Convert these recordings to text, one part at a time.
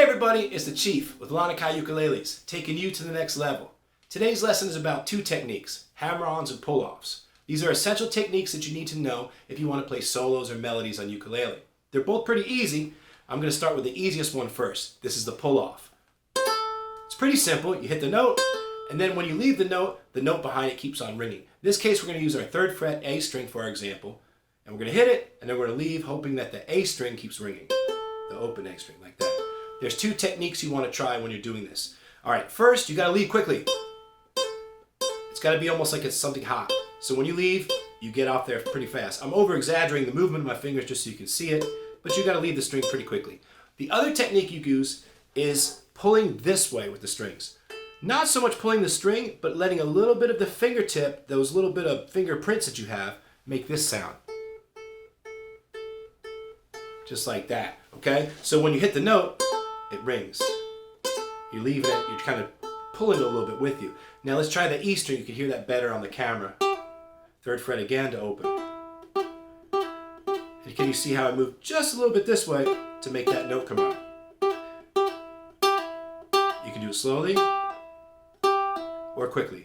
Hey everybody, it's the Chief with Lanikai ukuleles, taking you to the next level. Today's lesson is about two techniques, hammer-ons and pull-offs. These are essential techniques that you need to know if you want to play solos or melodies on ukulele. They're both pretty easy. I'm going to start with the easiest one first. This is the pull-off. It's pretty simple. You hit the note, and then when you leave the note behind it keeps on ringing. In this case, we're going to use our 3rd fret A string for our example, and we're going to hit it, and then we're going to leave hoping that the A string keeps ringing. The open A string, like that. There's two techniques you want to try when you're doing this. All right, first, you got to leave quickly. It's got to be almost like it's something hot. So when you leave, you get off there pretty fast. I'm over-exaggerating the movement of my fingers just so you can see it, but you got to leave the string pretty quickly. The other technique you use is pulling this way with the strings. Not so much pulling the string, but letting a little bit of the fingertip, those little bit of fingerprints that you have, make this sound. Just like that, okay? So when you hit the note, it rings. You're leaving it, you're kind of pulling it a little bit with you. Now let's try the E string. You can hear that better on the camera. 3rd fret again to open. And can you see how I move just a little bit this way to make that note come out? You can do it slowly or quickly.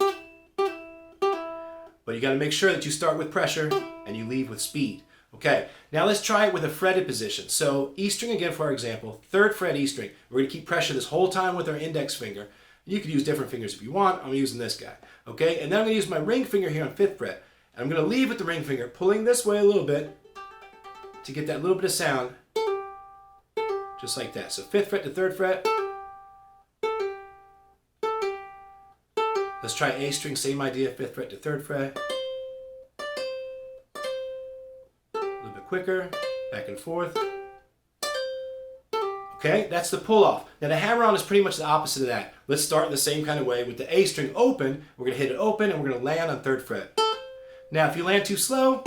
But you got to make sure that you start with pressure and you leave with speed. Okay, now let's try it with a fretted position. So E string again for our example, 3rd fret E string. We're going to keep pressure this whole time with our index finger. You could use different fingers if you want. I'm using this guy. Okay, and then I'm going to use my ring finger here on 5th fret. And I'm going to leave with the ring finger, pulling this way a little bit to get that little bit of sound, just like that. So 5th fret to 3rd fret. Let's try A string, same idea, 5th fret to 3rd fret. Quicker, back and forth. Okay, that's the pull-off. Now the hammer-on is pretty much the opposite of that. Let's start in the same kind of way with the A string open. We're going to hit it open and we're going to land on 3rd fret. Now if you land too slow,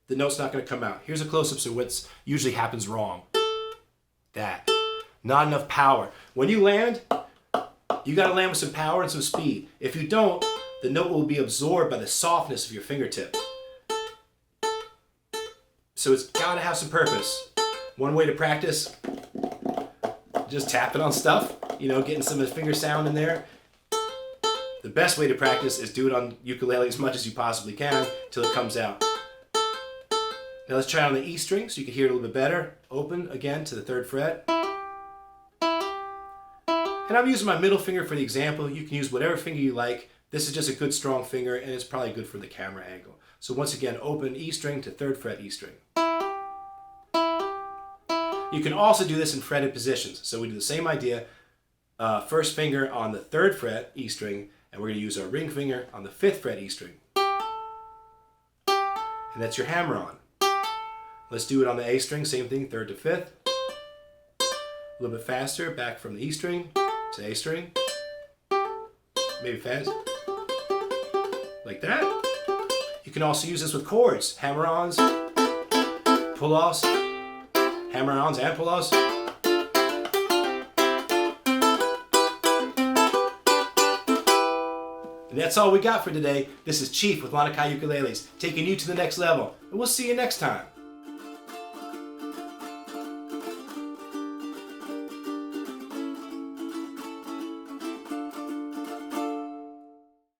the note's not going to come out. Here's a close-up so what usually happens wrong. That. Not enough power. When you land, you got to land with some power and some speed. If you don't, the note will be absorbed by the softness of your fingertip. So it's got to have some purpose. One way to practice, just tapping on stuff, getting some of the finger sound in there. The best way to practice is do it on ukulele as much as you possibly can till it comes out. Now let's try it on the E string so you can hear it a little bit better. Open again to the 3rd fret. And I'm using my middle finger for the example. You can use whatever finger you like. This is just a good strong finger and it's probably good for the camera angle. So once again, open E string to 3rd fret E string. You can also do this in fretted positions. So we do the same idea. First finger on the 3rd fret E string, and we're going to use our ring finger on the 5th fret E string. And that's your hammer-on. Let's do it on the A string, same thing, 3rd to 5th. A little bit faster, back from the E string to A string. Maybe fast. Like that. You can also use this with chords, hammer-ons, pull-offs, hammer-ons and pull-offs. And that's all we got for today. This is Chief with Lanikai Ukuleles, taking you to the next level. And we'll see you next time.